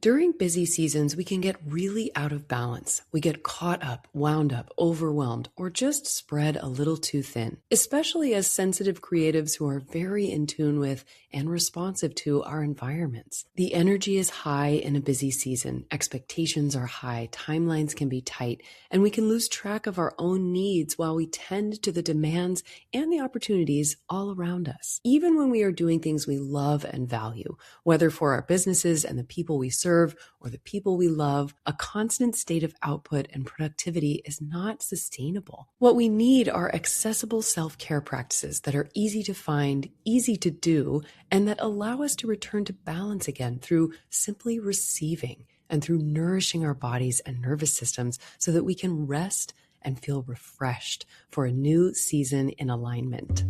During busy seasons, we can get really out of balance. We get caught up, wound up, overwhelmed, or just spread a little too thin, especially as sensitive creatives who are very in tune with and responsive to our environments. The energy is high in a busy season. Expectations are high, timelines can be tight, and we can lose track of our own needs while we tend to the demands and the opportunities all around us. Even when we are doing things we love and value, whether for our businesses and the people we serve or the people we love, a constant state of output and productivity is not sustainable. What we need are accessible self-care practices that are easy to find, easy to do, and that allow us to return to balance again through simply receiving and through nourishing our bodies and nervous systems so that we can rest and feel refreshed for a new season in alignment.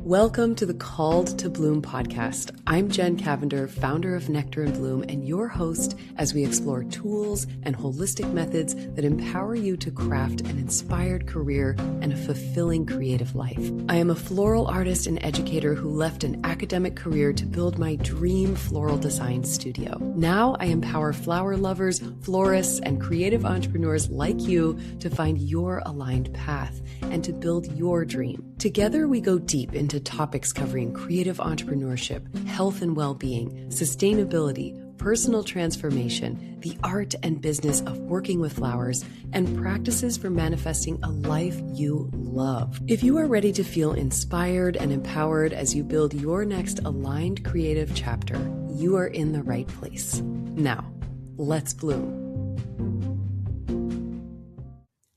Welcome to the Called to Bloom podcast. I'm Jen Cavender, founder of Nectar and Bloom, and your host as we explore tools and holistic methods that empower you to craft an inspired career and a fulfilling creative life. I am a floral artist and educator who left an academic career to build my dream floral design studio. Now I empower flower lovers, florists, and creative entrepreneurs like you to find your aligned path and to build your dream. Together, we go deep into topics covering creative entrepreneurship, health and well-being, sustainability, personal transformation, the art and business of working with flowers, and practices for manifesting a life you love. If you are ready to feel inspired and empowered as you build your next aligned creative chapter, you are in the right place. Now, let's bloom.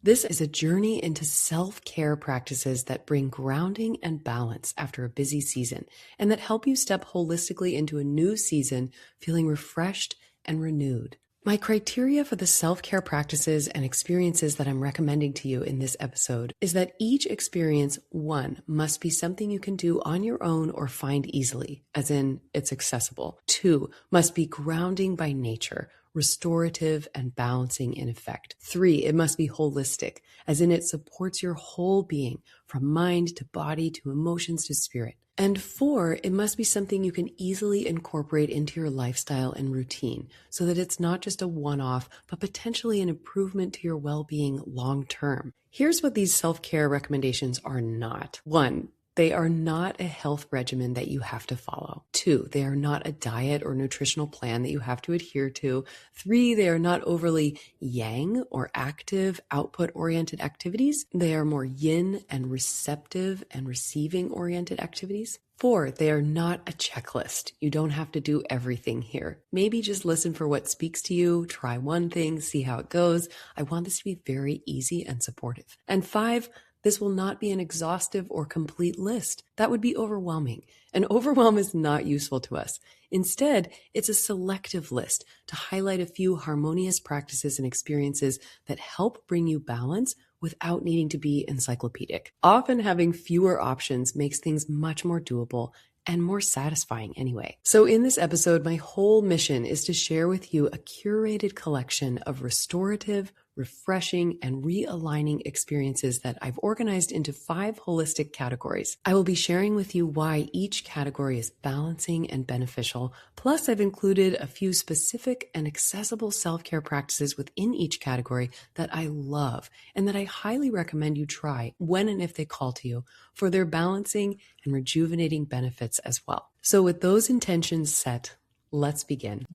This is a journey into self-care practices that bring grounding and balance after a busy season and that help you step holistically into a new season feeling refreshed and renewed. My criteria for the self-care practices and experiences that I'm recommending to you in this episode is that each experience, one, must be something you can do on your own or find easily, as in it's accessible. Two, must be grounding by nature, restorative and balancing in effect. Three, it must be holistic, as in it supports your whole being, from mind to body to emotions to spirit. And four, it must be something you can easily incorporate into your lifestyle and routine so that it's not just a one-off, but potentially an improvement to your well-being long-term. Here's what these self-care recommendations are not. One, they are not a health regimen that you have to follow. Two, they are not a diet or nutritional plan that you have to adhere to. Three, they are not overly yang or active, output-oriented activities. They are more yin and receptive and receiving-oriented activities. Four, they are not a checklist. You don't have to do everything here. Maybe just listen for what speaks to you, try one thing, see how it goes. I want this to be very easy and supportive. And five, this will not be an exhaustive or complete list. That would be overwhelming. And overwhelm is not useful to us. Instead, it's a selective list to highlight a few harmonious practices and experiences that help bring you balance without needing to be encyclopedic. Often having fewer options makes things much more doable and more satisfying anyway. So in this episode, my whole mission is to share with you a curated collection of restorative, refreshing, and realigning experiences that I've organized into 5 holistic categories. I will be sharing with you why each category is balancing and beneficial. Plus, I've included a few specific and accessible self-care practices within each category that I love and that I highly recommend you try when and if they call to you for their balancing and rejuvenating benefits as well. So with those intentions set, let's begin.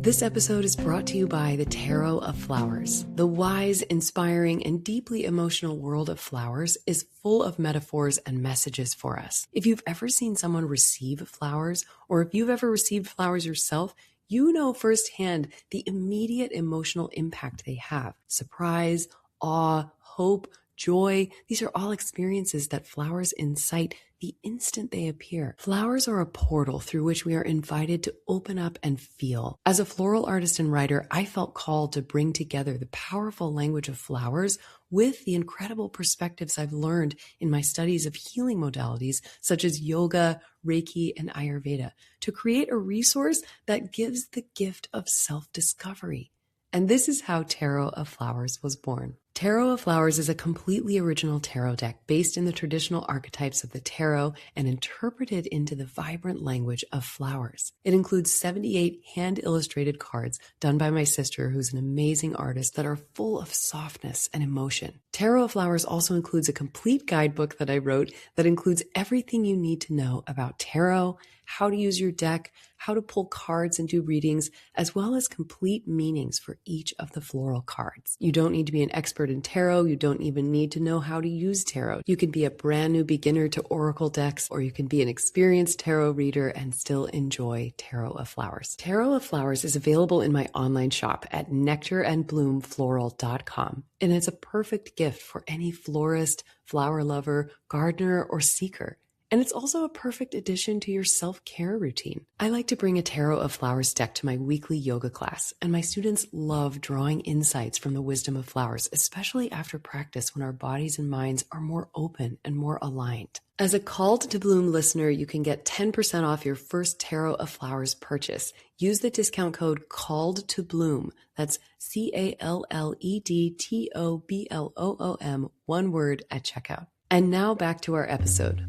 This episode is brought to you by the Tarot of Flowers. The wise, inspiring, and deeply emotional world of flowers is full of metaphors and messages for us. If you've ever seen someone receive flowers, or if you've ever received flowers yourself, you know firsthand the immediate emotional impact they have. Surprise, awe, hope, joy, these are all experiences that flowers incite the instant they appear. Flowers are a portal through which we are invited to open up and feel. As a floral artist and writer, I felt called to bring together the powerful language of flowers with the incredible perspectives I've learned in my studies of healing modalities such as yoga, Reiki, and Ayurveda to create a resource that gives the gift of self-discovery. And this is how Tarot of Flowers was born. Tarot of Flowers is a completely original tarot deck based in the traditional archetypes of the tarot and interpreted into the vibrant language of flowers. It includes 78 hand-illustrated cards done by my sister, who's an amazing artist, that are full of softness and emotion. Tarot of Flowers also includes a complete guidebook that I wrote that includes everything you need to know about tarot, how to use your deck, how to pull cards and do readings, as well as complete meanings for each of the floral cards. You don't need to be an expert in tarot. You don't even need to know how to use tarot. You can be a brand new beginner to oracle decks, or you can be an experienced tarot reader and still enjoy Tarot of Flowers. Tarot of Flowers is available in my online shop at nectarandbloomfloral.com, and it's a perfect gift for any florist, flower lover, gardener, or seeker. And it's also a perfect addition to your self-care routine. I like to bring a Tarot of Flowers deck to my weekly yoga class, and my students love drawing insights from the wisdom of flowers, especially after practice when our bodies and minds are more open and more aligned. As a Called to Bloom listener, you can get 10% off your first Tarot of Flowers purchase. Use the discount code Called to Bloom. That's CALLEDTOBLOOM, one word, at checkout. And now back to our episode.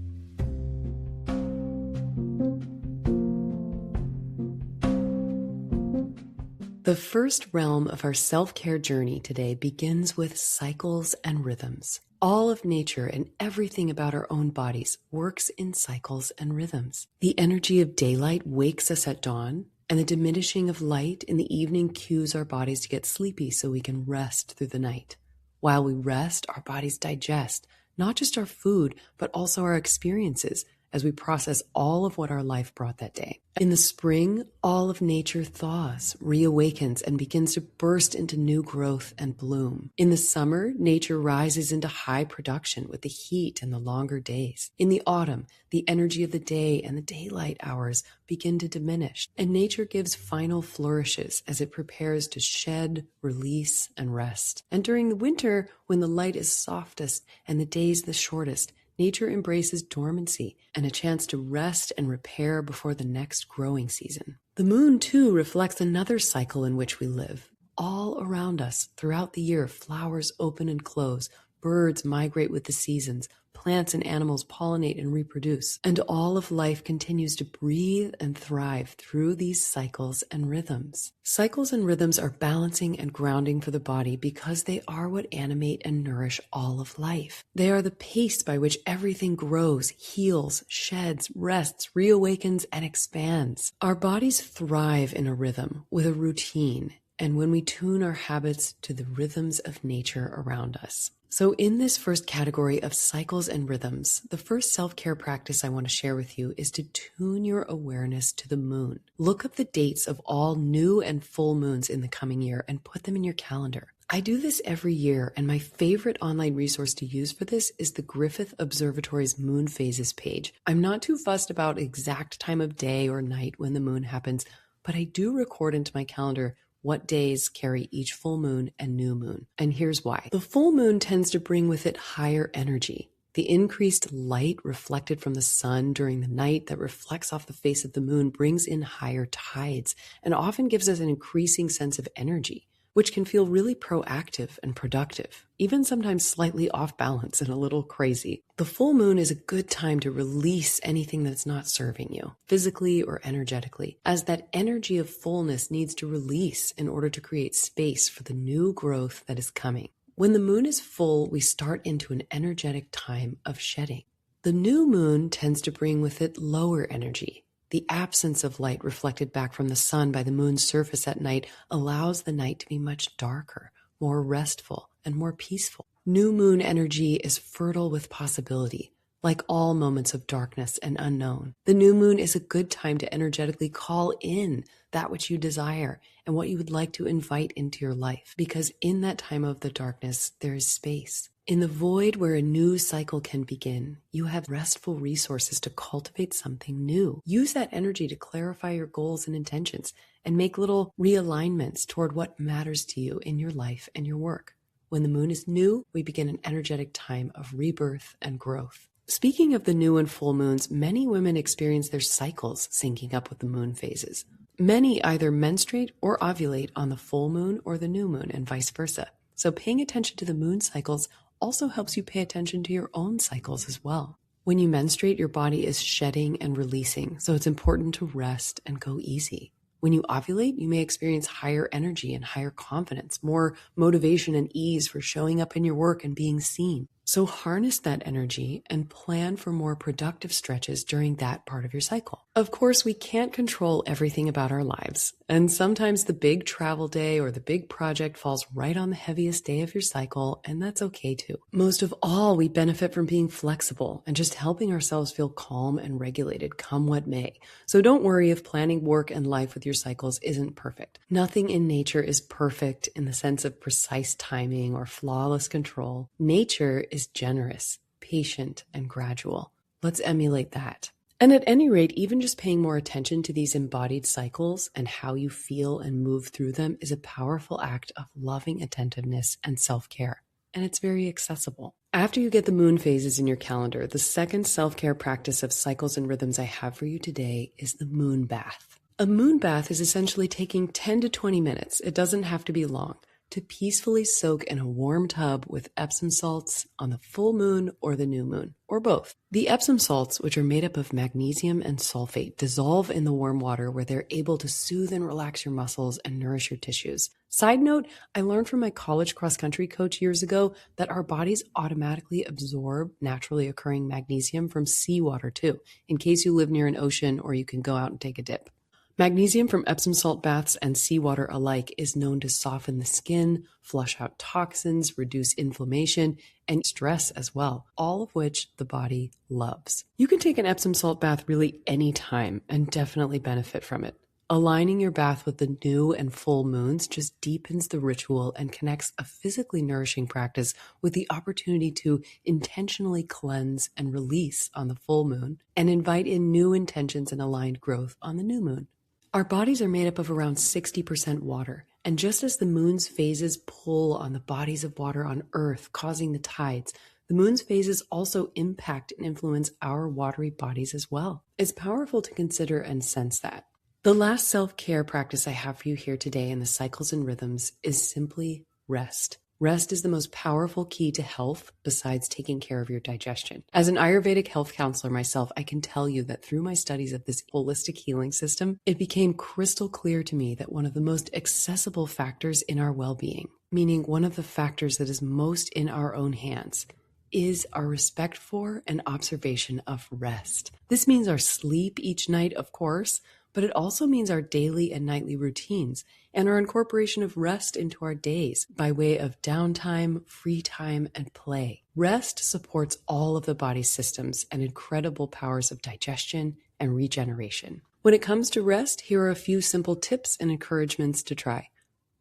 The first realm of our self-care journey today begins with cycles and rhythms. All of nature and everything about our own bodies works in cycles and rhythms. The energy of daylight wakes us at dawn, and the diminishing of light in the evening cues our bodies to get sleepy so we can rest through the night. While we rest, our bodies digest, not just our food, but also our experiences, as we process all of what our life brought that day. In the spring, all of nature thaws, reawakens, and begins to burst into new growth and bloom. In the summer, nature rises into high production with the heat and the longer days. In the autumn, the energy of the day and the daylight hours begin to diminish, and nature gives final flourishes as it prepares to shed, release, and rest. And during the winter, when the light is softest and the days the shortest, nature embraces dormancy and a chance to rest and repair before the next growing season. The moon, too, reflects another cycle in which we live. All around us, throughout the year, flowers open and close, birds migrate with the seasons, plants and animals pollinate and reproduce, and all of life continues to breathe and thrive through these cycles and rhythms. Cycles and rhythms are balancing and grounding for the body because they are what animate and nourish all of life. They are the pace by which everything grows, heals, sheds, rests, reawakens, and expands. Our bodies thrive in a rhythm with a routine, and when we tune our habits to the rhythms of nature around us. So in this first category of cycles and rhythms, the first self-care practice I want to share with you is to tune your awareness to the moon. Look up the dates of all new and full moons in the coming year and put them in your calendar. I do this every year, and my favorite online resource to use for this is the Griffith Observatory's Moon Phases page. I'm not too fussed about exact time of day or night when the moon happens, but I do record into my calendar what days carry each full moon and new moon. And here's why. The full moon tends to bring with it higher energy. The increased light reflected from the sun during the night that reflects off the face of the moon brings in higher tides and often gives us an increasing sense of energy, which can feel really proactive and productive, even sometimes slightly off balance and a little crazy. The full moon is a good time to release anything that's not serving you, physically or energetically, as that energy of fullness needs to release in order to create space for the new growth that is coming. When the moon is full, we start into an energetic time of shedding. The new moon tends to bring with it lower energy. The absence of light reflected back from the sun by the moon's surface at night allows the night to be much darker, more restful, and more peaceful. New moon energy is fertile with possibility, like all moments of darkness and unknown. The new moon is a good time to energetically call in that which you desire and what you would like to invite into your life, because in that time of the darkness, there is space. In the void where a new cycle can begin, you have restful resources to cultivate something new. Use that energy to clarify your goals and intentions and make little realignments toward what matters to you in your life and your work. When the moon is new, we begin an energetic time of rebirth and growth. Speaking of the new and full moons, many women experience their cycles syncing up with the moon phases. Many either menstruate or ovulate on the full moon or the new moon and vice versa. So paying attention to the moon cycles also helps you pay attention to your own cycles as well. When you menstruate, your body is shedding and releasing, so it's important to rest and go easy. When you ovulate, you may experience higher energy and higher confidence, more motivation and ease for showing up in your work and being seen. So harness that energy and plan for more productive stretches during that part of your cycle. Of course, we can't control everything about our lives, and sometimes the big travel day or the big project falls right on the heaviest day of your cycle, and that's okay too. Most of all, we benefit from being flexible and just helping ourselves feel calm and regulated come what may. So don't worry if planning work and life with your cycles isn't perfect. Nothing in nature is perfect in the sense of precise timing or flawless control. Nature is generous, patient, and gradual. Let's emulate that. And at any rate, even just paying more attention to these embodied cycles and how you feel and move through them is a powerful act of loving attentiveness and self-care. And it's very accessible. After you get the moon phases in your calendar, the second self-care practice of cycles and rhythms I have for you today is the moon bath. A moon bath is essentially taking 10 to 20 minutes, it doesn't have to be long, to peacefully soak in a warm tub with Epsom salts on the full moon or the new moon, or both. The Epsom salts, which are made up of magnesium and sulfate, dissolve in the warm water where they're able to soothe and relax your muscles and nourish your tissues. Side note, I learned from my college cross-country coach years ago that our bodies automatically absorb naturally occurring magnesium from seawater too, in case you live near an ocean or you can go out and take a dip. Magnesium from Epsom salt baths and seawater alike is known to soften the skin, flush out toxins, reduce inflammation, and stress as well, all of which the body loves. You can take an Epsom salt bath really any time and definitely benefit from it. Aligning your bath with the new and full moons just deepens the ritual and connects a physically nourishing practice with the opportunity to intentionally cleanse and release on the full moon and invite in new intentions and aligned growth on the new moon. Our bodies are made up of around 60% water, and just as the moon's phases pull on the bodies of water on Earth, causing the tides, the moon's phases also impact and influence our watery bodies as well. It's powerful to consider and sense that. The last self-care practice I have for you here today in the cycles and rhythms is simply rest. Rest is the most powerful key to health besides taking care of your digestion. As an Ayurvedic health counselor myself, I can tell you that through my studies of this holistic healing system, it became crystal clear to me that one of the most accessible factors in our well-being, meaning one of the factors that is most in our own hands, is our respect for and observation of rest. This means our sleep each night, of course, but it also means our daily and nightly routines and our incorporation of rest into our days by way of downtime, free time, and play. Rest supports all of the body's systems and incredible powers of digestion and regeneration. When it comes to rest, here are a few simple tips and encouragements to try.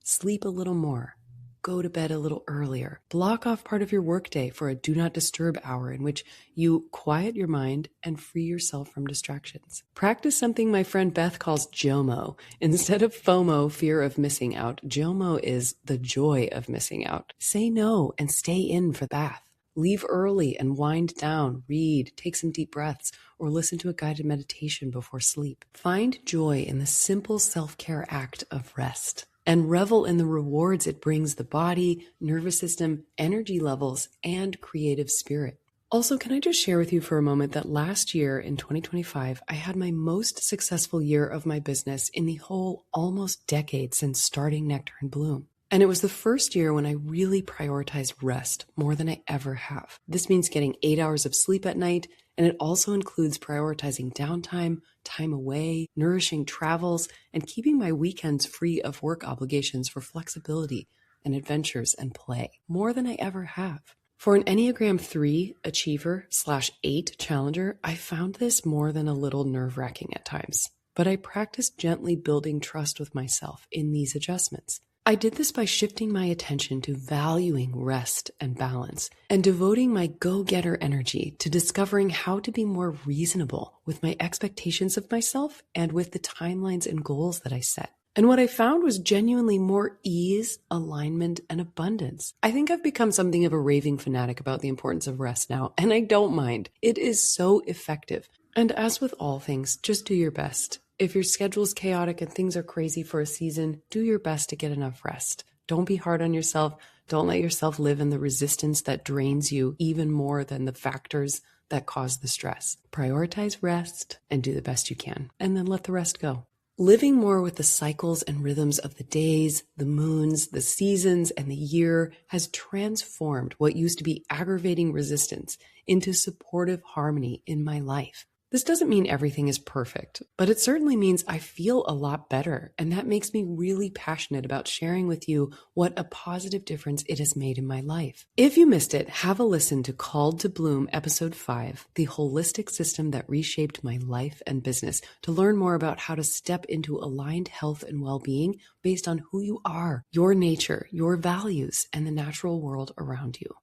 Sleep a little more. Go to bed a little earlier. Block off part of your workday for a do not disturb hour in which you quiet your mind and free yourself from distractions. Practice something my friend Beth calls JOMO. Instead of FOMO, fear of missing out, JOMO is the joy of missing out. Say no and stay in for the bath. Leave early and wind down, read, take some deep breaths, or listen to a guided meditation before sleep. Find joy in the simple self-care act of rest, and revel in the rewards it brings the body, nervous system, energy levels, and creative spirit. Also, can I just share with you for a moment that last year in 2025, I had my most successful year of my business in the whole almost decade since starting Nectar and Bloom. And it was the first year when I really prioritized rest more than I ever have. This means getting 8 hours of sleep at night, and it also includes prioritizing downtime, time away, nourishing travels, and keeping my weekends free of work obligations for flexibility and adventures and play, more than I ever have. For an Enneagram 3 achiever/8 challenger, I found this more than a little nerve-wracking at times, but I practiced gently building trust with myself in these adjustments. I did this by shifting my attention to valuing rest and balance and devoting my go-getter energy to discovering how to be more reasonable with my expectations of myself and with the timelines and goals that I set. And what I found was genuinely more ease, alignment, and abundance. I think I've become something of a raving fanatic about the importance of rest now, and I don't mind. It is so effective. And as with all things, just do your best. If your schedule's chaotic and things are crazy for a season, do your best to get enough rest. Don't be hard on yourself. Don't let yourself live in the resistance that drains you even more than the factors that cause the stress. Prioritize rest and do the best you can, and then let the rest go. Living more with the cycles and rhythms of the days, the moons, the seasons, and the year has transformed what used to be aggravating resistance into supportive harmony in my life. This doesn't mean everything is perfect, but it certainly means I feel a lot better, and that makes me really passionate about sharing with you what a positive difference it has made in my life. If you missed it, have a listen to Called to Bloom Episode 5, The Holistic System That Reshaped My Life and Business, to learn more about how to step into aligned health and well-being based on who you are, your nature, your values, and the natural world around you.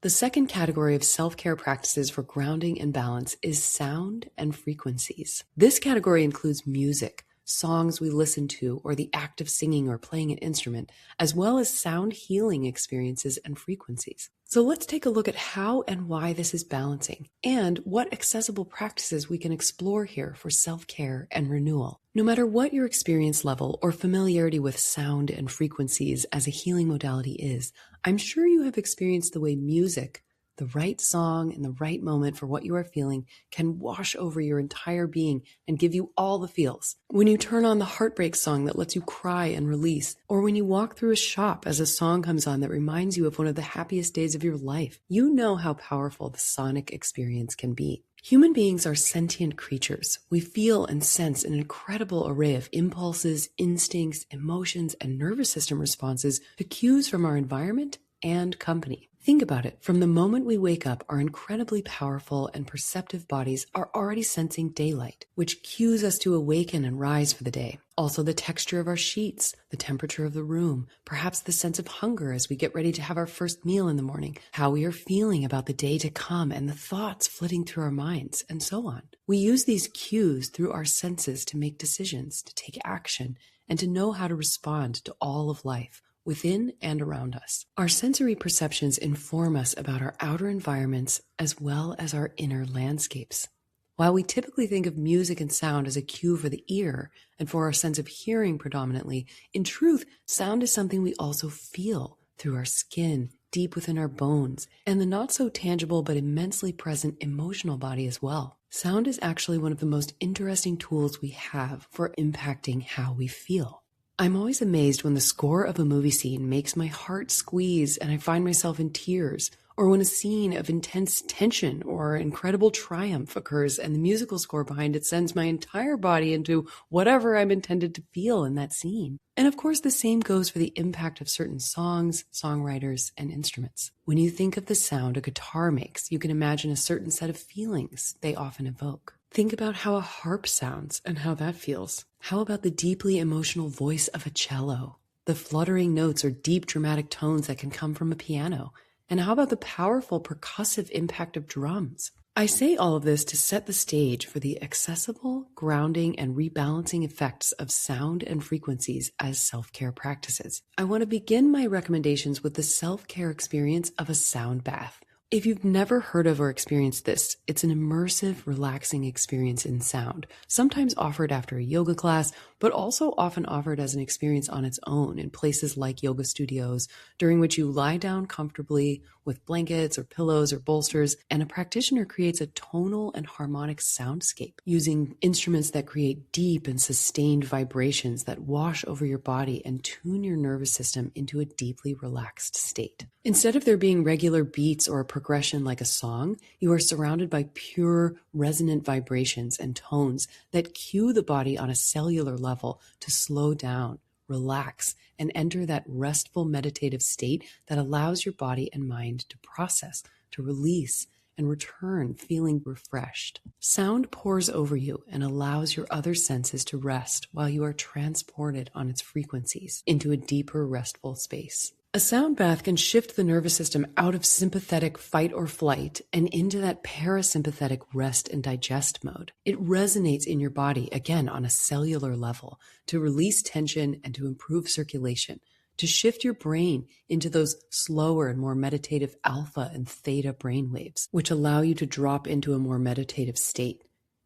The second category of self-care practices for grounding and balance is sound and frequencies. This category includes music, songs we listen to, or the act of singing or playing an instrument, as well as sound healing experiences and frequencies. So let's take a look at how and why this is balancing, and what accessible practices we can explore here for self-care and renewal. No matter what your experience level or familiarity with sound and frequencies as a healing modality is, I'm sure you have experienced the way music, the right song in the right moment for what you are feeling, can wash over your entire being and give you all the feels. When you turn on the heartbreak song that lets you cry and release, or when you walk through a shop as a song comes on that reminds you of one of the happiest days of your life, you know how powerful the sonic experience can be. Human beings are sentient creatures. We feel and sense an incredible array of impulses, instincts, emotions, and nervous system responses to cues from our environment and company. Think about it. From the moment we wake up, our incredibly powerful and perceptive bodies are already sensing daylight, which cues us to awaken and rise for the day. Also, the texture of our sheets, the temperature of the room, perhaps the sense of hunger as we get ready to have our first meal in the morning, how we are feeling about the day to come, and the thoughts flitting through our minds, and so on. We use these cues through our senses to make decisions, to take action, and to know how to respond to all of life, within and around us. Our sensory perceptions inform us about our outer environments as well as our inner landscapes. While we typically think of music and sound as a cue for the ear and for our sense of hearing predominantly, in truth, sound is something we also feel through our skin, deep within our bones, and the not so tangible but immensely present emotional body as well. Sound is actually one of the most interesting tools we have for impacting how we feel. I'm always amazed when the score of a movie scene makes my heart squeeze and I find myself in tears, or when a scene of intense tension or incredible triumph occurs and the musical score behind it sends my entire body into whatever I'm intended to feel in that scene. And of course, the same goes for the impact of certain songs, songwriters, and instruments. When you think of the sound a guitar makes, you can imagine a certain set of feelings they often evoke. Think about how a harp sounds and how that feels. How about the deeply emotional voice of a cello, the fluttering notes or deep dramatic tones that can come from a piano? And how about the powerful percussive impact of drums? I say all of this to set the stage for the accessible, grounding, and rebalancing effects of sound and frequencies as self-care practices. I want to begin my recommendations with the self-care experience of a sound bath. If you've never heard of or experienced this, it's an immersive, relaxing experience in sound, sometimes offered after a yoga class, but also often offered as an experience on its own in places like yoga studios, during which you lie down comfortably with blankets or pillows or bolsters, and a practitioner creates a tonal and harmonic soundscape using instruments that create deep and sustained vibrations that wash over your body and tune your nervous system into a deeply relaxed state. Instead of there being regular beats or a progression like a song, you are surrounded by pure, resonant vibrations and tones that cue the body on a cellular level to slow down, relax, and enter that restful meditative state that allows your body and mind to process, to release, and return feeling refreshed. Sound pours over you and allows your other senses to rest while you are transported on its frequencies into a deeper, restful space. A sound bath can shift the nervous system out of sympathetic fight or flight and into that parasympathetic rest and digest mode. It resonates in your body, again, on a cellular level, to release tension and to improve circulation, to shift your brain into those slower and more meditative alpha and theta brain waves, which allow you to drop into a more meditative state.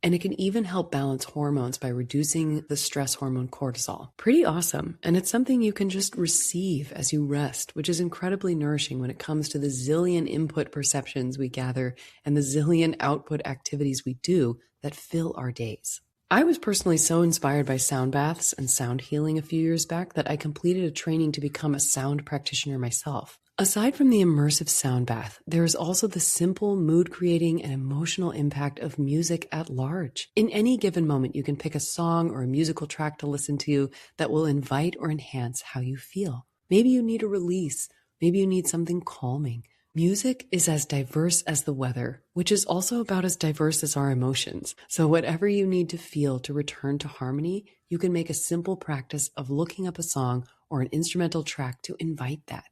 And it can even help balance hormones by reducing the stress hormone cortisol. Pretty awesome. And it's something you can just receive as you rest, which is incredibly nourishing when it comes to the zillion input perceptions we gather and the zillion output activities we do that fill our days. I was personally so inspired by sound baths and sound healing a few years back that I completed a training to become a sound practitioner myself. Aside from the immersive sound bath, there is also the simple mood-creating and emotional impact of music at large. In any given moment, you can pick a song or a musical track to listen to that will invite or enhance how you feel. Maybe you need a release. Maybe you need something calming. Music is as diverse as the weather, which is also about as diverse as our emotions. So whatever you need to feel to return to harmony, you can make a simple practice of looking up a song or an instrumental track to invite that.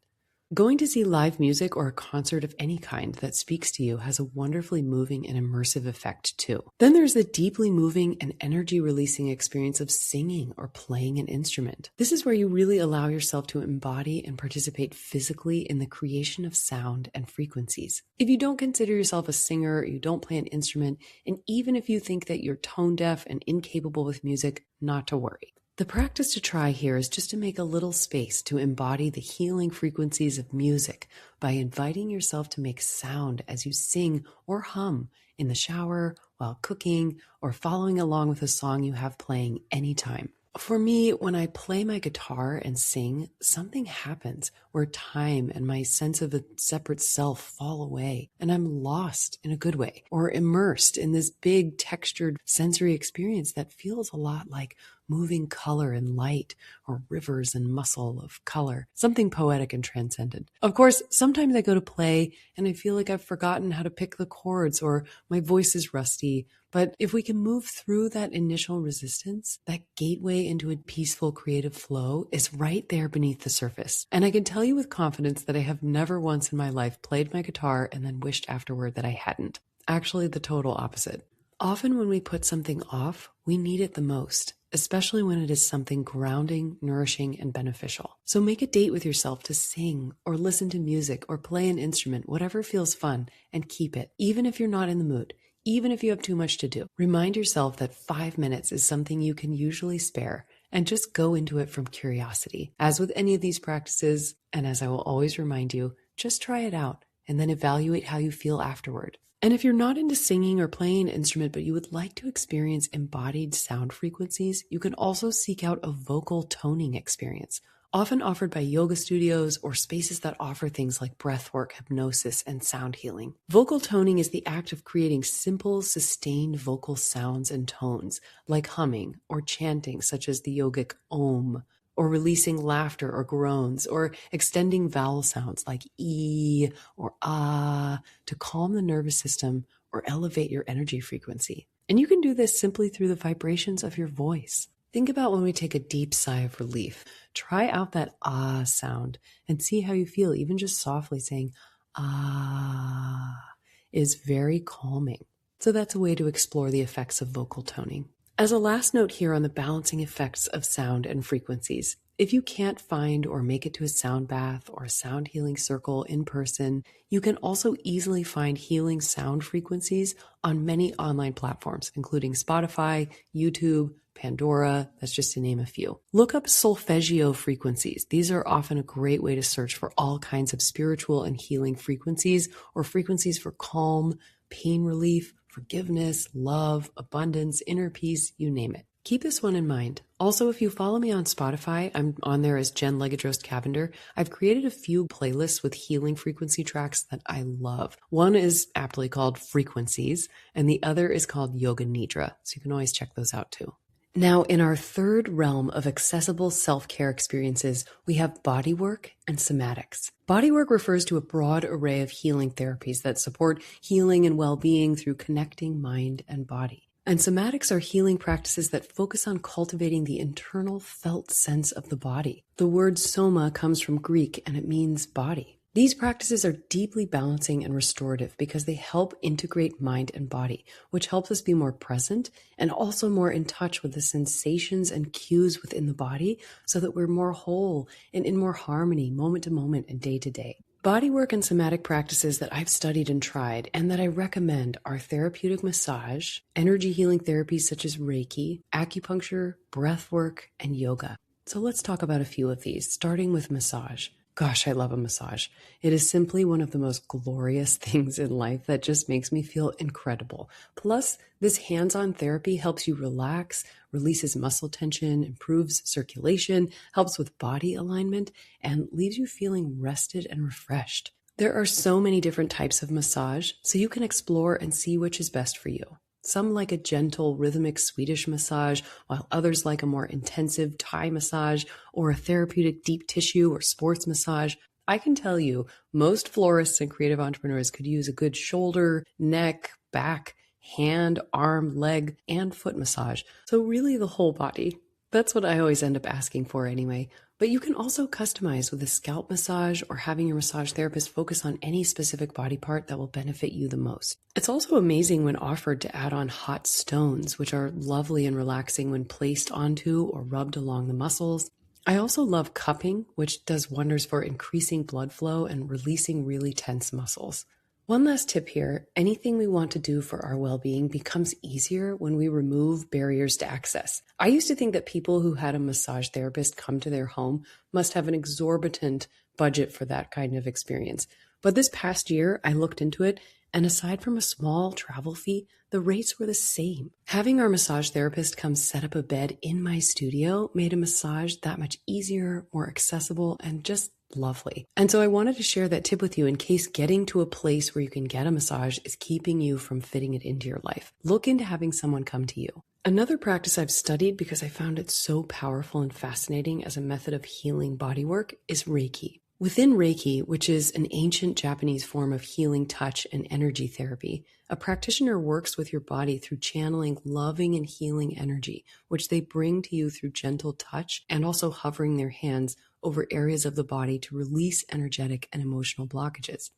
Going to see live music or a concert of any kind that speaks to you has a wonderfully moving and immersive effect too. Then there's the deeply moving and energy-releasing experience of singing or playing an instrument. This is where you really allow yourself to embody and participate physically in the creation of sound and frequencies. If you don't consider yourself a singer, you don't play an instrument, and even if you think that you're tone deaf and incapable with music, not to worry. The practice to try here is just to make a little space to embody the healing frequencies of music by inviting yourself to make sound as you sing or hum in the shower, while cooking, or following along with a song you have playing anytime. For me, when I play my guitar and sing, something happens where time and my sense of a separate self fall away, and I'm lost in a good way, or immersed in this big textured sensory experience that feels a lot like moving color and light, or rivers and muscle of color, something poetic and transcendent. Of course, sometimes I go to play and I feel like I've forgotten how to pick the chords, or my voice is rusty. But if we can move through that initial resistance, that gateway into a peaceful creative flow is right there beneath the surface. And I can tell you with confidence that I have never once in my life played my guitar and then wished afterward that I hadn't. Actually, the total opposite. Often when we put something off, we need it the most, especially when it is something grounding, nourishing, and beneficial. So make a date with yourself to sing or listen to music or play an instrument, whatever feels fun, and keep it, even if you're not in the mood. Even if you have too much to do, remind yourself that 5 minutes is something you can usually spare, and just go into it from curiosity. As with any of these practices, and as I will always remind you, just try it out and then evaluate how you feel afterward. And if you're not into singing or playing an instrument, but you would like to experience embodied sound frequencies, you can also seek out a vocal toning experience, often offered by yoga studios or spaces that offer things like breathwork, hypnosis, and sound healing. Vocal toning is the act of creating simple, sustained vocal sounds and tones, like humming or chanting, such as the yogic Om, or releasing laughter or groans, or extending vowel sounds like E or Ah to calm the nervous system or elevate your energy frequency. And you can do this simply through the vibrations of your voice. Think about when we take a deep sigh of relief. Try out that ah sound and see how you feel. Even just softly saying ah is very calming. So that's a way to explore the effects of vocal toning. As a last note here on the balancing effects of sound and frequencies, if you can't find or make it to a sound bath or a sound healing circle in person, you can also easily find healing sound frequencies on many online platforms, including Spotify, YouTube, Pandora, that's just to name a few. Look up solfeggio frequencies. These are often a great way to search for all kinds of spiritual and healing frequencies, or frequencies for calm, pain relief, forgiveness, love, abundance, inner peace, you name it. Keep this one in mind. Also, if you follow me on Spotify, I'm on there as Jen Legadrost Cavender. I've created a few playlists with healing frequency tracks that I love. One is aptly called Frequencies, and the other is called Yoga Nidra. So you can always check those out too. Now, in our third realm of accessible self-care experiences, we have bodywork and somatics. Bodywork refers to a broad array of healing therapies that support healing and well-being through connecting mind and body. And somatics are healing practices that focus on cultivating the internal felt sense of the body. The word soma comes from Greek and it means body. These practices are deeply balancing and restorative because they help integrate mind and body, which helps us be more present and also more in touch with the sensations and cues within the body so that we're more whole and in more harmony moment to moment and day to day. Bodywork and somatic practices that I've studied and tried and that I recommend are therapeutic massage, energy healing therapies such as Reiki, acupuncture, breath work, and yoga. So let's talk about a few of these, starting with massage. Gosh, I love a massage. It is simply one of the most glorious things in life that just makes me feel incredible. Plus, this hands-on therapy helps you relax, releases muscle tension, improves circulation, helps with body alignment, and leaves you feeling rested and refreshed. There are so many different types of massage, so you can explore and see which is best for you. Some like a gentle, rhythmic Swedish massage, while others like a more intensive Thai massage or a therapeutic deep tissue or sports massage. I can tell you, most florists and creative entrepreneurs could use a good shoulder, neck, back, hand, arm, leg, and foot massage. So really the whole body. That's what I always end up asking for anyway. But you can also customize with a scalp massage or having your massage therapist focus on any specific body part that will benefit you the most. It's also amazing when offered to add on hot stones, which are lovely and relaxing when placed onto or rubbed along the muscles. I also love cupping, which does wonders for increasing blood flow and releasing really tense muscles. One last tip here, anything we want to do for our well-being becomes easier when we remove barriers to access. I used to think that people who had a massage therapist come to their home must have an exorbitant budget for that kind of experience. But this past year, I looked into it, and aside from a small travel fee, the rates were the same. Having our massage therapist come set up a bed in my studio made a massage that much easier, more accessible, and just lovely. And so I wanted to share that tip with you in case getting to a place where you can get a massage is keeping you from fitting it into your life. Look into having someone come to you. Another practice I've studied because I found it so powerful and fascinating as a method of healing bodywork is Reiki. Within Reiki, which is an ancient Japanese form of healing touch and energy therapy, a practitioner works with your body through channeling loving and healing energy, which they bring to you through gentle touch and also hovering their hands over areas of the body to release energetic and emotional blockages.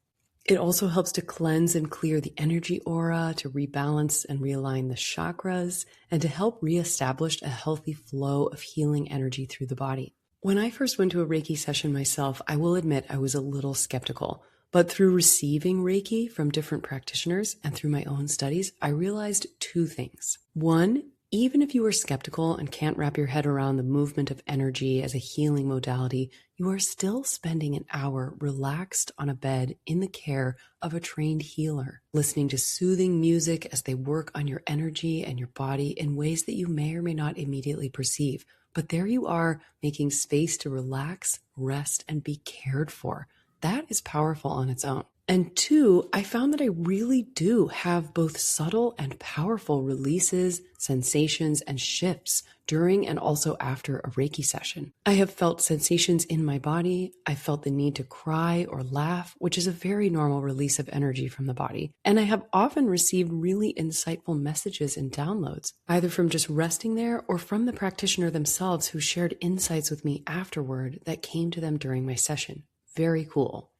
It also helps to cleanse and clear the energy aura, to rebalance and realign the chakras, and to help reestablish a healthy flow of healing energy through the body. When I first went to a Reiki session myself, I will admit I was a little skeptical. But through receiving Reiki from different practitioners and through my own studies, I realized two things. One, even if you are skeptical and can't wrap your head around the movement of energy as a healing modality, you are still spending an hour relaxed on a bed in the care of a trained healer, listening to soothing music as they work on your energy and your body in ways that you may or may not immediately perceive. But there you are, making space to relax, rest, and be cared for. That is powerful on its own. And two, I found that I really do have both subtle and powerful releases, sensations, and shifts during and also after a Reiki session. I have felt sensations in my body. I felt the need to cry or laugh, which is a very normal release of energy from the body. And I have often received really insightful messages and downloads, either from just resting there or from the practitioner themselves who shared insights with me afterward that came to them during my session. Very cool.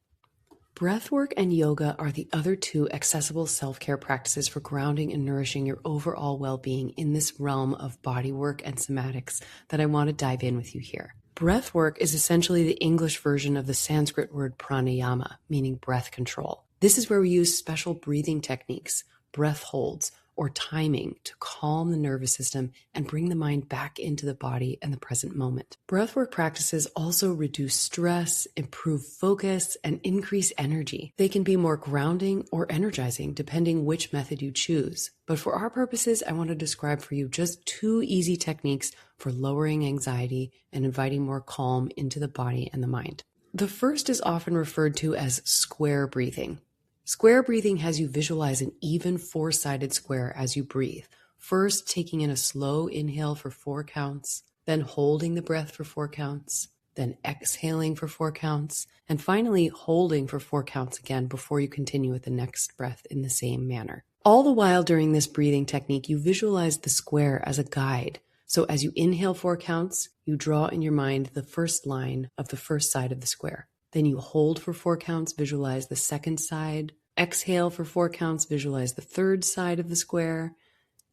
Breathwork and yoga are the other two accessible self-care practices for grounding and nourishing your overall well-being in this realm of bodywork and somatics that I want to dive in with you here. Breathwork is essentially the English version of the Sanskrit word pranayama, meaning breath control. This is where we use special breathing techniques, breath holds, or timing to calm the nervous system and bring the mind back into the body and the present moment. Breathwork practices also reduce stress, improve focus, and increase energy. They can be more grounding or energizing depending which method you choose. But for our purposes, I want to describe for you just two easy techniques for lowering anxiety and inviting more calm into the body and the mind. The first is often referred to as square breathing. Square breathing has you visualize an even four-sided square as you breathe. First, taking in a slow inhale for 4 counts, then holding the breath for 4 counts, then exhaling for 4 counts, and finally holding for 4 counts again before you continue with the next breath in the same manner. All the while during this breathing technique, you visualize the square as a guide. So as you inhale 4 counts, you draw in your mind the first line of the first side of the square. Then you hold for 4 counts, visualize the second side. Exhale for 4 counts, visualize the third side of the square.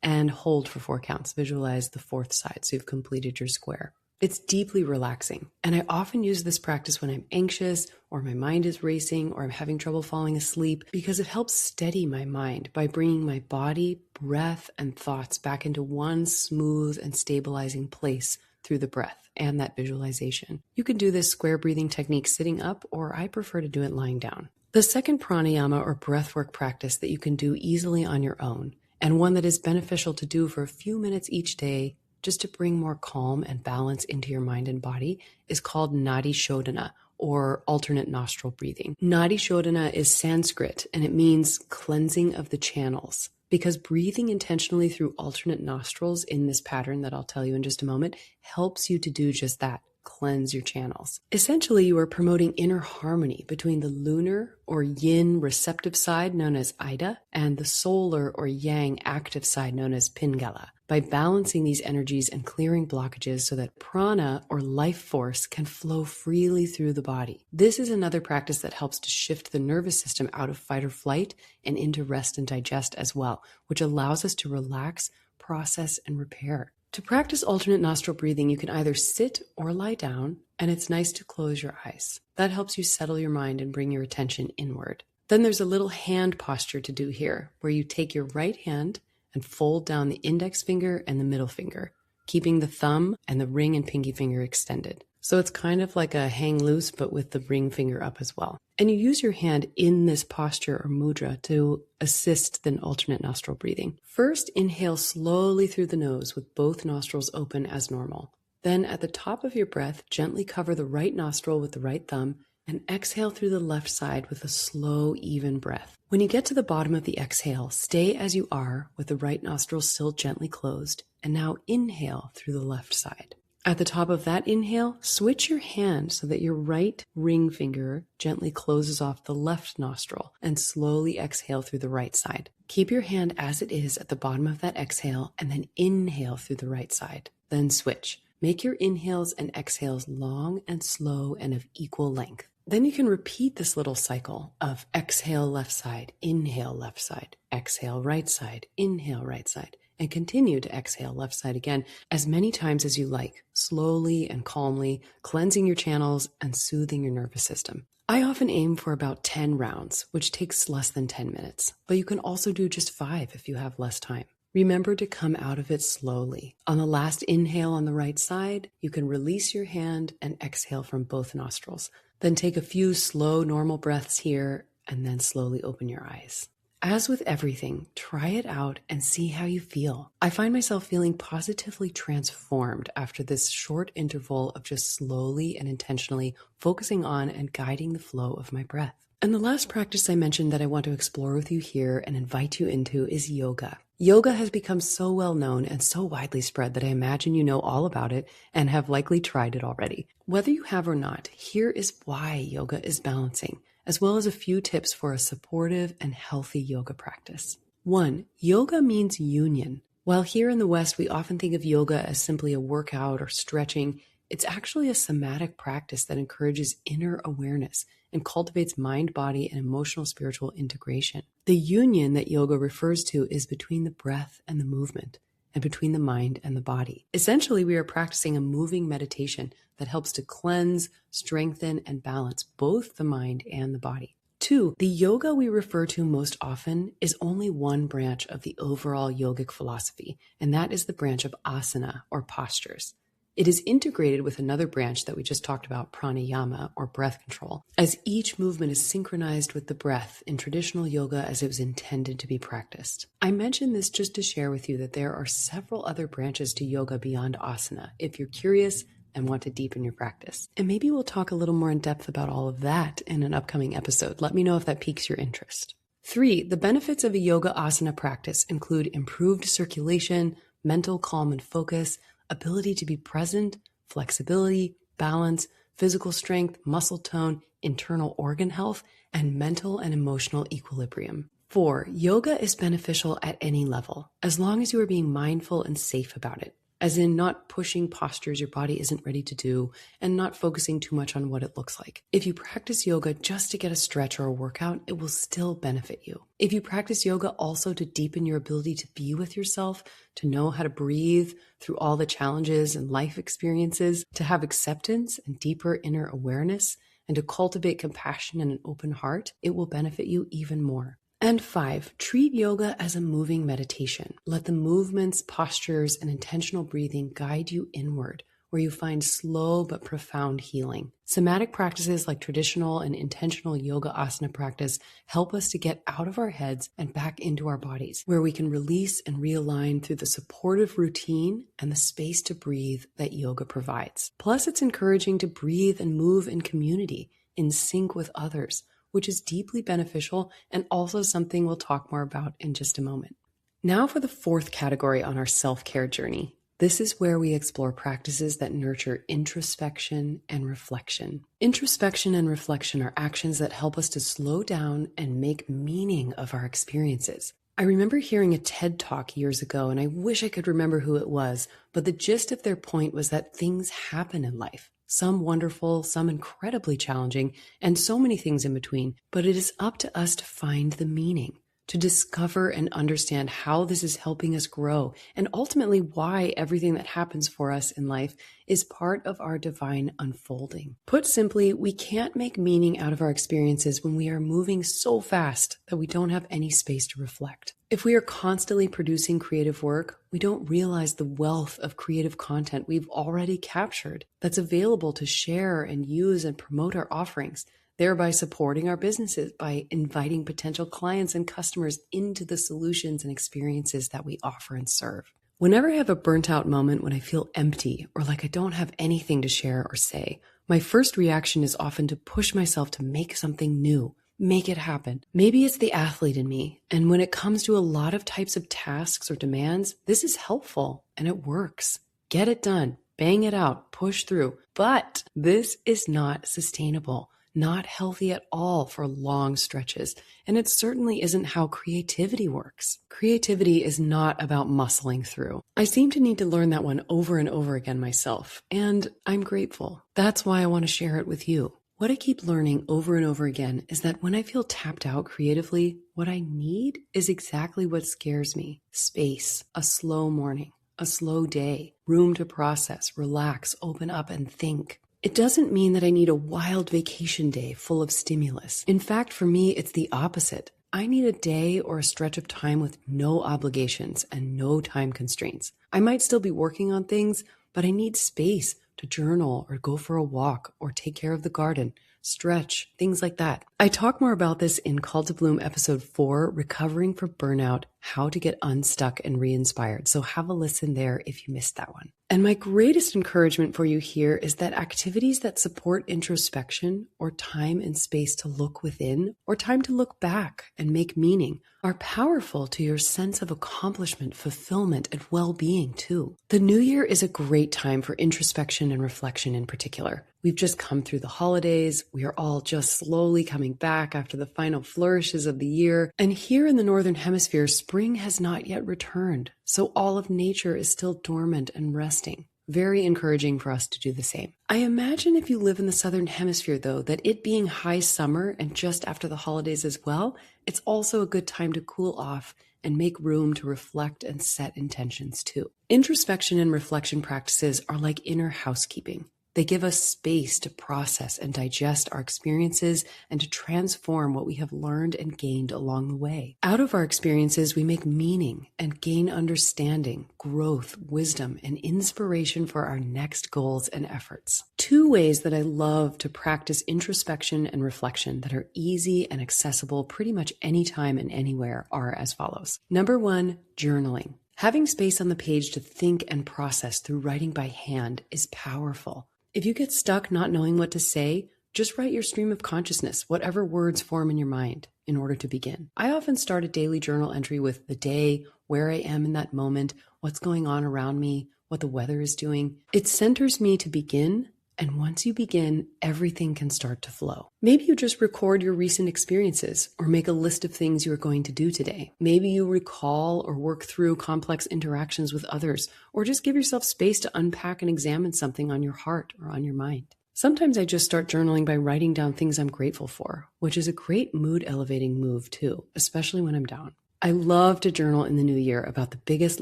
And hold for 4 counts, visualize the fourth side. So you've completed your square. It's deeply relaxing, and I often use this practice when I'm anxious or my mind is racing or I'm having trouble falling asleep because it helps steady my mind by bringing my body, breath, and thoughts back into one smooth and stabilizing place through the breath and that visualization. You can do this square breathing technique sitting up, or I prefer to do it lying down. The second pranayama or breathwork practice that you can do easily on your own, and one that is beneficial to do for a few minutes each day just to bring more calm and balance into your mind and body, is called nadi shodhana, or alternate nostril breathing. Nadi shodhana is Sanskrit, and it means cleansing of the channels, because breathing intentionally through alternate nostrils in this pattern that I'll tell you in just a moment helps you to do just that. Cleanse your channels. Essentially, you are promoting inner harmony between the lunar or yin receptive side known as Ida and the solar or yang active side known as Pingala by balancing these energies and clearing blockages so that prana or life force can flow freely through the body. This is another practice that helps to shift the nervous system out of fight or flight and into rest and digest as well, which allows us to relax, process, and repair. To practice alternate nostril breathing, you can either sit or lie down, and it's nice to close your eyes. That helps you settle your mind and bring your attention inward. Then there's a little hand posture to do here, where you take your right hand and fold down the index finger and the middle finger, keeping the thumb and the ring and pinky finger extended. So it's kind of like a hang loose, but with the ring finger up as well. And you use your hand in this posture or mudra to assist the alternate nostril breathing. First, inhale slowly through the nose with both nostrils open as normal. Then at the top of your breath, gently cover the right nostril with the right thumb and exhale through the left side with a slow, even breath. When you get to the bottom of the exhale, stay as you are with the right nostril still gently closed, and now inhale through the left side. At the top of that inhale, switch your hand so that your right ring finger gently closes off the left nostril and slowly exhale through the right side. Keep your hand as it is at the bottom of that exhale and then inhale through the right side. Then switch. Make your inhales and exhales long and slow and of equal length. Then you can repeat this little cycle of exhale left side, inhale left side, exhale right side, inhale right side, and continue to exhale left side again as many times as you like, slowly and calmly, cleansing your channels and soothing your nervous system. I often aim for about 10 rounds, which takes less than 10 minutes, but you can also do just 5 if you have less time. Remember to come out of it slowly. On the last inhale on the right side, you can release your hand and exhale from both nostrils. Then take a few slow, normal breaths here, and then slowly open your eyes. As with everything, try it out and see how you feel. I find myself feeling positively transformed after this short interval of just slowly and intentionally focusing on and guiding the flow of my breath. And the last practice I mentioned that I want to explore with you here and invite you into is yoga. Yoga has become so well known and so widely spread that I imagine you know all about it and have likely tried it already. Whether you have or not, here is why yoga is balancing, as well as a few tips for a supportive and healthy yoga practice. 1. Yoga means union. While here in the West, we often think of yoga as simply a workout or stretching, it's actually a somatic practice that encourages inner awareness and cultivates mind, body, and emotional spiritual integration. The union that yoga refers to is between the breath and the movement, and between the mind and the body. Essentially, we are practicing a moving meditation that helps to cleanse, strengthen, and balance both the mind and the body. 2, the yoga we refer to most often is only one branch of the overall yogic philosophy, and that is the branch of asana, or postures. It is integrated with another branch that we just talked about, pranayama, or breath control, as each movement is synchronized with the breath in traditional yoga as it was intended to be practiced. I mention this just to share with you that there are several other branches to yoga beyond asana, if you're curious and want to deepen your practice. And maybe we'll talk a little more in depth about all of that in an upcoming episode. Let me know if that piques your interest. 3, the benefits of a yoga asana practice include improved circulation, mental calm and focus, ability to be present, flexibility, balance, physical strength, muscle tone, internal organ health, and mental and emotional equilibrium. 4, yoga is beneficial at any level, as long as you are being mindful and safe about it. as in not pushing postures your body isn't ready to do and not focusing too much on what it looks like. If you practice yoga just to get a stretch or a workout, it will still benefit you. If you practice yoga also to deepen your ability to be with yourself, to know how to breathe through all the challenges and life experiences, to have acceptance and deeper inner awareness, and to cultivate compassion and an open heart, it will benefit you even more. And 5, treat yoga as a moving meditation. Let the movements, postures, and intentional breathing guide you inward, where you find slow but profound healing. Somatic practices like traditional and intentional yoga asana practice help us to get out of our heads and back into our bodies, where we can release and realign through the supportive routine and the space to breathe that yoga provides. Plus, it's encouraging to breathe and move in community, in sync with others, which is deeply beneficial and also something we'll talk more about in just a moment. Now for the 4th category on our self-care journey. This is where we explore practices that nurture introspection and reflection. Introspection and reflection are actions that help us to slow down and make meaning of our experiences. I remember hearing a TED Talk years ago, and I wish I could remember who it was, but the gist of their point was that things happen in life. Some wonderful, some incredibly challenging, and so many things in between. But it is up to us to find the meaning, to discover and understand how this is helping us grow, and ultimately why everything that happens for us in life is part of our divine unfolding. Put simply, we can't make meaning out of our experiences when we are moving so fast that we don't have any space to reflect. If we are constantly producing creative work, we don't realize the wealth of creative content we've already captured that's available to share and use and promote our offerings, thereby supporting our businesses by inviting potential clients and customers into the solutions and experiences that we offer and serve. Whenever I have a burnt out moment when I feel empty or like I don't have anything to share or say, my first reaction is often to push myself to make something new, make it happen. Maybe it's the athlete in me, and when it comes to a lot of types of tasks or demands, this is helpful and it works. Get it done, bang it out, push through. But this is not sustainable. Not healthy at all for long stretches, and it certainly isn't how creativity works. Creativity is not about muscling through. I seem to need to learn that one over and over again myself, and I'm grateful. That's why I want to share it with you. What I keep learning over and over again is that when I feel tapped out creatively, what I need is exactly what scares me. Space, a slow morning, a slow day, room to process, relax, open up, and think. It doesn't mean that I need a wild vacation day full of stimulus. In fact, for me, it's the opposite. I need a day or a stretch of time with no obligations and no time constraints. I might still be working on things, but I need space to journal or go for a walk or take care of the garden, stretch, things like that. I talk more about this in Call to Bloom episode 4, Recovering from Burnout, How to Get Unstuck and Re-Inspired. So have a listen there if you missed that one. And my greatest encouragement for you here is that activities that support introspection or time and space to look within or time to look back and make meaning are powerful to your sense of accomplishment, fulfillment, and well-being too. The new year is a great time for introspection and reflection in particular. We've just come through the holidays. We are all just slowly coming back after the final flourishes of the year. And here in the Northern Hemisphere, spring has not yet returned. So all of nature is still dormant and resting. Very encouraging for us to do the same. I imagine if you live in the Southern Hemisphere, though, that it being high summer and just after the holidays as well, it's also a good time to cool off and make room to reflect and set intentions too. Introspection and reflection practices are like inner housekeeping. They give us space to process and digest our experiences and to transform what we have learned and gained along the way. Out of our experiences, we make meaning and gain understanding, growth, wisdom, and inspiration for our next goals and efforts. 2 ways that I love to practice introspection and reflection that are easy and accessible pretty much anytime and anywhere are as follows. Number 1, journaling. Having space on the page to think and process through writing by hand is powerful. If you get stuck not knowing what to say, just write your stream of consciousness, whatever words form in your mind, in order to begin. I often start a daily journal entry with the day, where I am in that moment, what's going on around me, what the weather is doing. It centers me to begin, And once you begin, everything can start to flow. Maybe you just record your recent experiences or make a list of things you are going to do today. Maybe you recall or work through complex interactions with others, or just give yourself space to unpack and examine something on your heart or on your mind. Sometimes I just start journaling by writing down things I'm grateful for, which is a great mood elevating move too, especially when I'm down. I love to journal in the new year about the biggest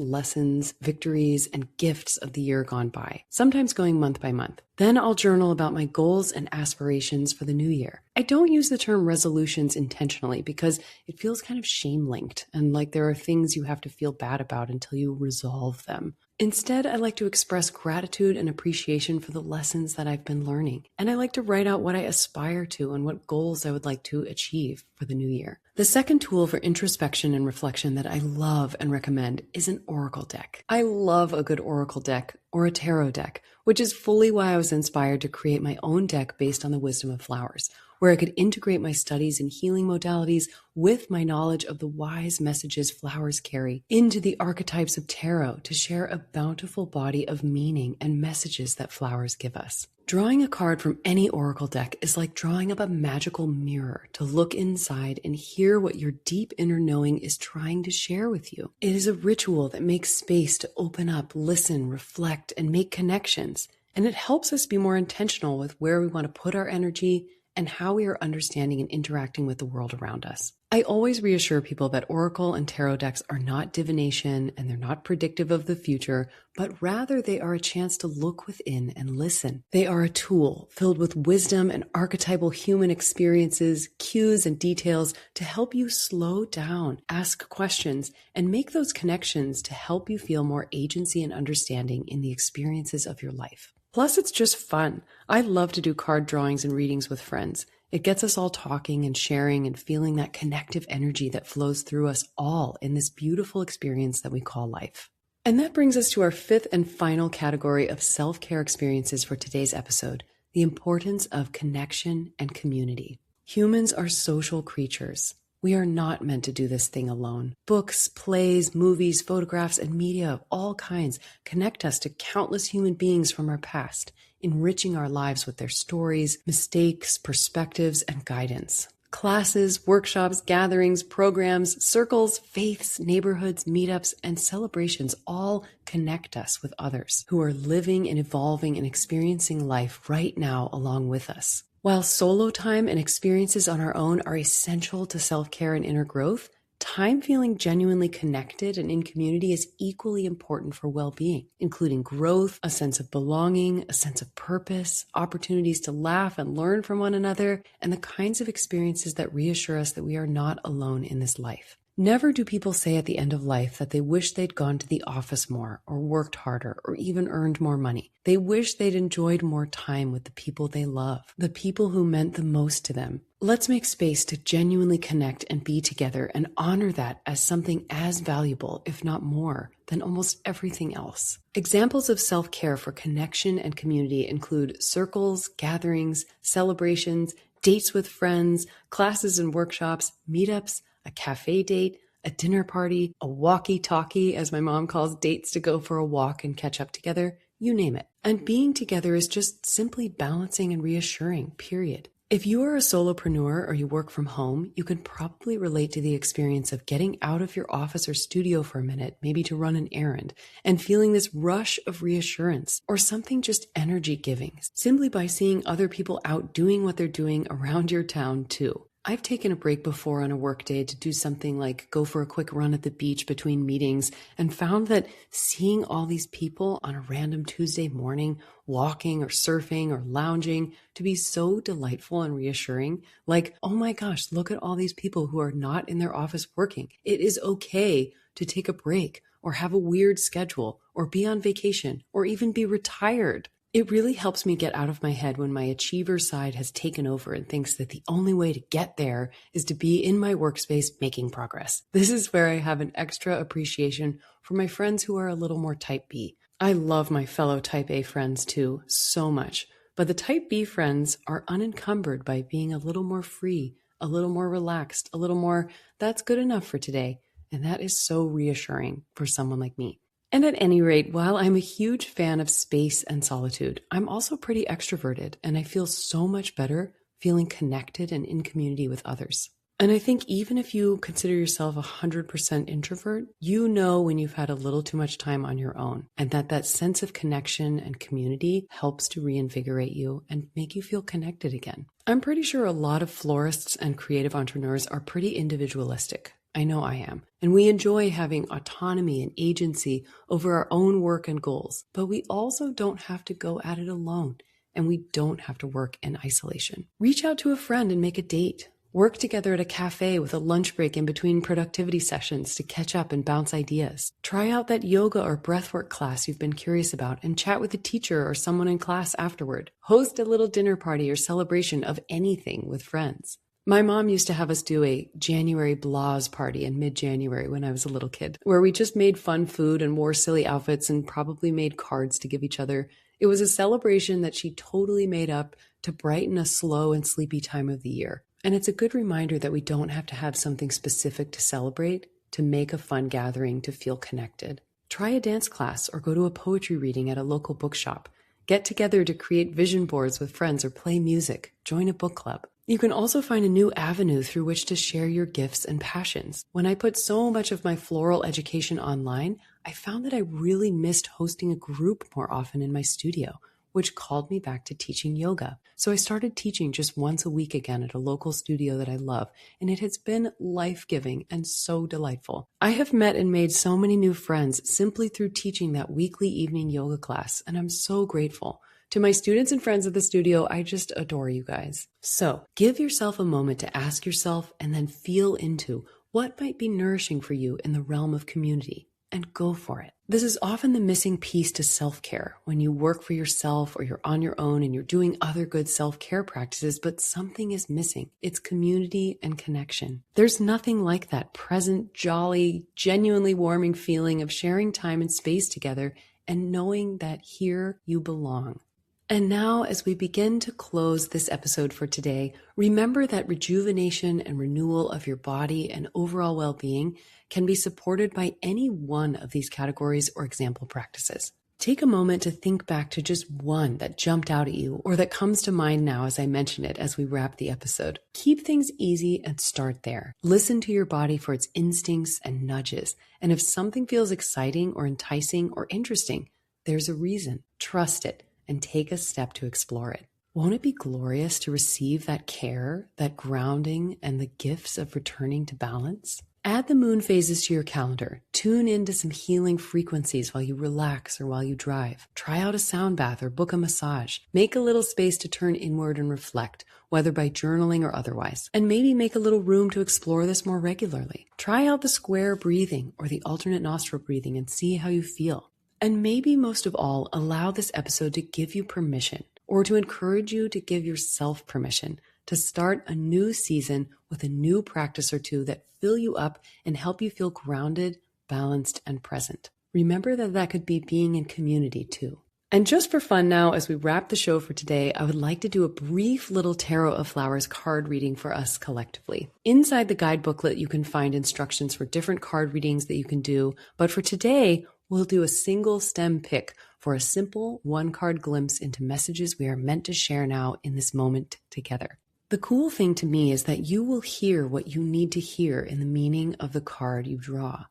lessons, victories, and gifts of the year gone by, sometimes going month by month. Then I'll journal about my goals and aspirations for the new year. I don't use the term resolutions intentionally because it feels kind of shame-linked and like there are things you have to feel bad about until you resolve them. Instead, I like to express gratitude and appreciation for the lessons that I've been learning. And I like to write out what I aspire to and what goals I would like to achieve for the new year. The second tool for introspection and reflection that I love and recommend is an oracle deck. I love a good oracle deck or a tarot deck, which is fully why I was inspired to create my own deck based on the wisdom of flowers, where I could integrate my studies in healing modalities with my knowledge of the wise messages flowers carry into the archetypes of tarot to share a bountiful body of meaning and messages that flowers give us. Drawing a card from any oracle deck is like drawing up a magical mirror to look inside and hear what your deep inner knowing is trying to share with you. It is a ritual that makes space to open up, listen, reflect, and make connections. And it helps us be more intentional with where we want to put our energy and how we are understanding and interacting with the world around us. I always reassure people that oracle and tarot decks are not divination and they're not predictive of the future, but rather they are a chance to look within and listen. They are a tool filled with wisdom and archetypal human experiences, cues, and details to help you slow down, ask questions, and make those connections to help you feel more agency and understanding in the experiences of your life. Plus, it's just fun. I love to do card drawings and readings with friends. It gets us all talking and sharing and feeling that connective energy that flows through us all in this beautiful experience that we call life. And that brings us to our fifth and final category of self-care experiences for today's episode, the importance of connection and community. Humans are social creatures. We are not meant to do this thing alone. Books, plays, movies, photographs, and media of all kinds connect us to countless human beings from our past, enriching our lives with their stories, mistakes, perspectives, and guidance. Classes, workshops, gatherings, programs, circles, faiths, neighborhoods, meetups, and celebrations all connect us with others who are living and evolving and experiencing life right now along with us. While solo time and experiences on our own are essential to self-care and inner growth, time feeling genuinely connected and in community is equally important for well-being, including growth, a sense of belonging, a sense of purpose, opportunities to laugh and learn from one another, and the kinds of experiences that reassure us that we are not alone in this life. Never do people say at the end of life that they wish they'd gone to the office more or worked harder or even earned more money. They wish they'd enjoyed more time with the people they love, the people who meant the most to them. Let's make space to genuinely connect and be together and honor that as something as valuable, if not more, than almost everything else. Examples of self-care for connection and community include circles, gatherings, celebrations, dates with friends, classes and workshops, meetups, a cafe date, a dinner party, a walkie-talkie, as my mom calls dates to go for a walk and catch up together, you name it. And being together is just simply balancing and reassuring, period. If you are a solopreneur or you work from home, you can probably relate to the experience of getting out of your office or studio for a minute, maybe to run an errand, and feeling this rush of reassurance or something just energy giving, simply by seeing other people out doing what they're doing around your town too. I've taken a break before on a work day to do something like go for a quick run at the beach between meetings and found that seeing all these people on a random Tuesday morning walking or surfing or lounging to be so delightful and reassuring. Like, oh my gosh, look at all these people who are not in their office working. It is okay to take a break or have a weird schedule or be on vacation or even be retired. It really helps me get out of my head when my achiever side has taken over and thinks that the only way to get there is to be in my workspace making progress. This is where I have an extra appreciation for my friends who are a little more type B. I love my fellow type A friends too, so much. But the type B friends are unencumbered by being a little more free, a little more relaxed, a little more, that's good enough for today. And that is so reassuring for someone like me. And at any rate, while I'm a huge fan of space and solitude, I'm also pretty extroverted, and I feel so much better feeling connected and in community with others. And I think even if you consider yourself 100% introvert, you know when you've had a little too much time on your own, and that sense of connection and community helps to reinvigorate you and make you feel connected again. I'm pretty sure a lot of florists and creative entrepreneurs are pretty individualistic. I know I am. And we enjoy having autonomy and agency over our own work and goals, but we also don't have to go at it alone, and we don't have to work in isolation. Reach out to a friend and make a date. Work together at a cafe with a lunch break in between productivity sessions to catch up and bounce ideas. Try out that yoga or breathwork class you've been curious about and chat with a teacher or someone in class afterward. Host a little dinner party or celebration of anything with friends. My mom used to have us do a January blahs party in mid-January when I was a little kid, where we just made fun food and wore silly outfits and probably made cards to give each other. It was a celebration that she totally made up to brighten a slow and sleepy time of the year. And it's a good reminder that we don't have to have something specific to celebrate to make a fun gathering to feel connected. Try a dance class or go to a poetry reading at a local bookshop. Get together to create vision boards with friends or play music. Join a book club. You can also find a new avenue through which to share your gifts and passions. When I put so much of my floral education online, I found that I really missed hosting a group more often in my studio, which called me back to teaching yoga. So I started teaching just once a week again at a local studio that I love, and it has been life-giving and so delightful. I have met and made so many new friends simply through teaching that weekly evening yoga class, and I'm so grateful. To my students and friends at the studio, I just adore you guys. So give yourself a moment to ask yourself and then feel into what might be nourishing for you in the realm of community, and go for it. This is often the missing piece to self-care when you work for yourself or you're on your own and you're doing other good self-care practices, but something is missing. It's community and connection. There's nothing like that present, jolly, genuinely warming feeling of sharing time and space together and knowing that here you belong. And now, as we begin to close this episode for today, remember that rejuvenation and renewal of your body and overall well-being can be supported by any one of these categories or example practices. Take a moment to think back to just one that jumped out at you or that comes to mind now as I mention it as we wrap the episode. Keep things easy and start there. Listen to your body for its instincts and nudges. And if something feels exciting or enticing or interesting, there's a reason. Trust it and take a step to explore it. Won't it be glorious to receive that care, that grounding, and the gifts of returning to balance? Add the moon phases to your calendar. Tune into some healing frequencies while you relax or while you drive. Try out a sound bath or book a massage. Make a little space to turn inward and reflect, whether by journaling or otherwise. And maybe make a little room to explore this more regularly. Try out the square breathing or the alternate nostril breathing and see how you feel. And maybe most of all, allow this episode to give you permission, or to encourage you to give yourself permission to start a new season with a new practice or two that fill you up and help you feel grounded, balanced, and present. Remember that could be being in community too. And just for fun now, as we wrap the show for today, I would like to do a brief little Tarot of Flowers card reading for us collectively. Inside the guide booklet, you can find instructions for different card readings that you can do. But for today, we'll do a single stem pick for a simple one-card glimpse into messages we are meant to share now in this moment together. The cool thing to me is that you will hear what you need to hear in the meaning of the card you draw.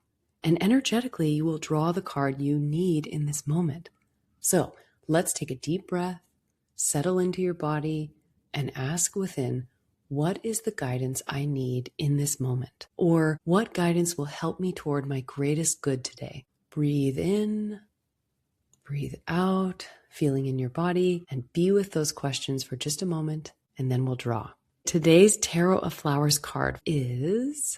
And energetically, you will draw the card you need in this moment. So let's take a deep breath, settle into your body, and ask within, what is the guidance I need in this moment? Or what guidance will help me toward my greatest good today? Breathe in, breathe out, feeling in your body, and be with those questions for just a moment, and then we'll draw. Today's Tarot of Flowers card is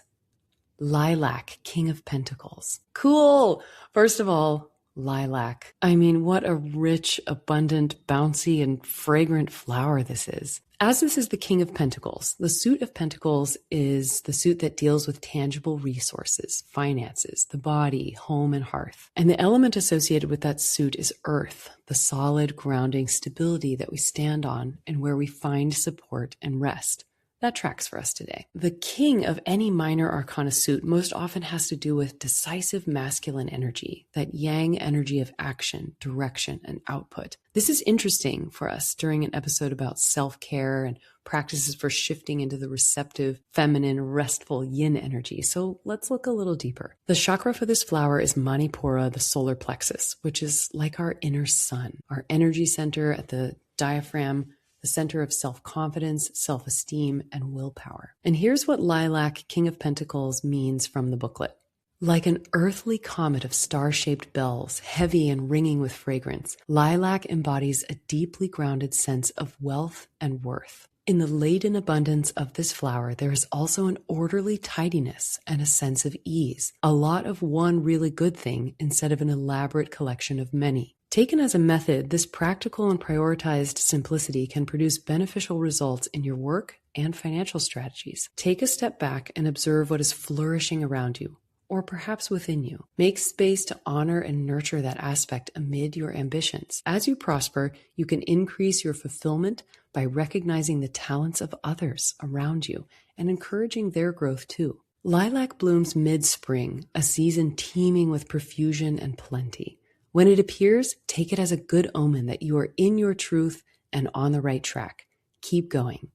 Lilac, King of Pentacles. Cool! First of all, lilac. I mean, what a rich, abundant, bouncy, and fragrant flower this is. As this is the King of Pentacles, the suit of Pentacles is the suit that deals with tangible resources, finances, the body, home, and hearth. And the element associated with that suit is earth, the solid, grounding stability that we stand on and where we find support and rest. that tracks for us today. The king of any minor arcana suit most often has to do with decisive masculine energy, that yang energy of action, direction, and output. This is interesting for us during an episode about self-care and practices for shifting into the receptive, feminine, restful yin energy. So let's look a little deeper. The chakra for this flower is Manipura, the solar plexus, which is like our inner sun, our energy center at the diaphragm, the center of self-confidence, self-esteem, and willpower. And here's what Lilac, King of Pentacles, means from the booklet. Like an earthly comet of star-shaped bells, heavy and ringing with fragrance, lilac embodies a deeply grounded sense of wealth and worth. In the laden abundance of this flower, there is also an orderly tidiness and a sense of ease, a lot of one really good thing instead of an elaborate collection of many. Taken as a method, this practical and prioritized simplicity can produce beneficial results in your work and financial strategies. Take a step back and observe what is flourishing around you, or perhaps within you. Make space to honor and nurture that aspect amid your ambitions. As you prosper, you can increase your fulfillment by recognizing the talents of others around you and encouraging their growth too. Lilac blooms mid-spring, a season teeming with profusion and plenty. When it appears, take it as a good omen that you are in your truth and on the right track. Keep going.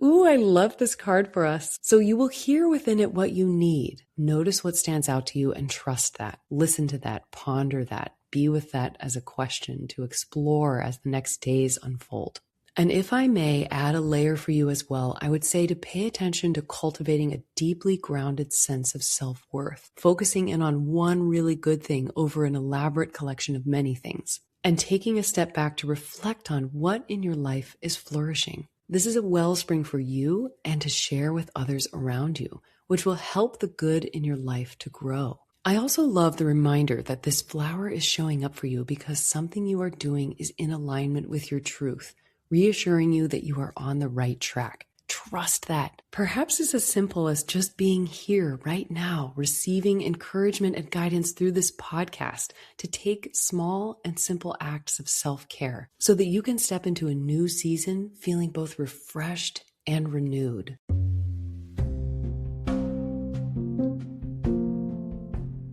Ooh, I love this card for us. So you will hear within it what you need. Notice what stands out to you and trust that. Listen to that, ponder that, be with that as a question to explore as the next days unfold. And if I may add a layer for you as well, I would say to pay attention to cultivating a deeply grounded sense of self-worth, focusing in on one really good thing over an elaborate collection of many things, and taking a step back to reflect on what in your life is flourishing. This is a wellspring for you and to share with others around you, which will help the good in your life to grow. I also love the reminder that this flower is showing up for you because something you are doing is in alignment with your truth, reassuring you that you are on the right track. Trust that. Perhaps it's as simple as just being here right now, receiving encouragement and guidance through this podcast to take small and simple acts of self-care so that you can step into a new season feeling both refreshed and renewed.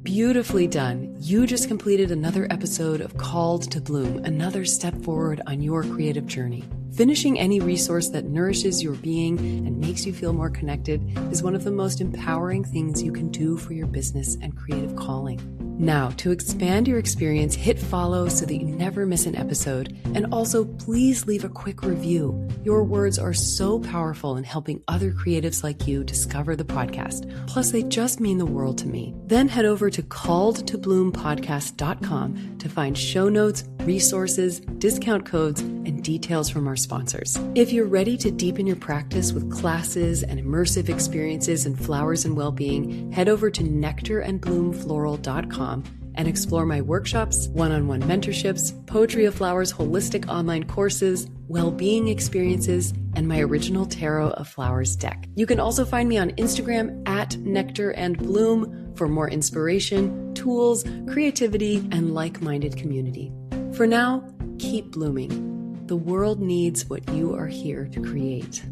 Beautifully done. You just completed another episode of Called to Bloom, another step forward on your creative journey. Finishing any resource that nourishes your being and makes you feel more connected is one of the most empowering things you can do for your business and creative calling. Now, to expand your experience, hit follow so that you never miss an episode. And also, please leave a quick review. Your words are so powerful in helping other creatives like you discover the podcast. Plus, they just mean the world to me. Then head over to calledtobloompodcast.com to find show notes, resources, discount codes, and details from our sponsors. If you're ready to deepen your practice with classes and immersive experiences in flowers and well-being, head over to nectarandbloomfloral.com and explore my workshops, one-on-one mentorships, Poetry of Flowers holistic online courses, well-being experiences, and my original Tarot of Flowers deck. You can also find me on Instagram at nectarandbloom for more inspiration, tools, creativity, and like-minded community. For now, keep blooming. The world needs what you are here to create.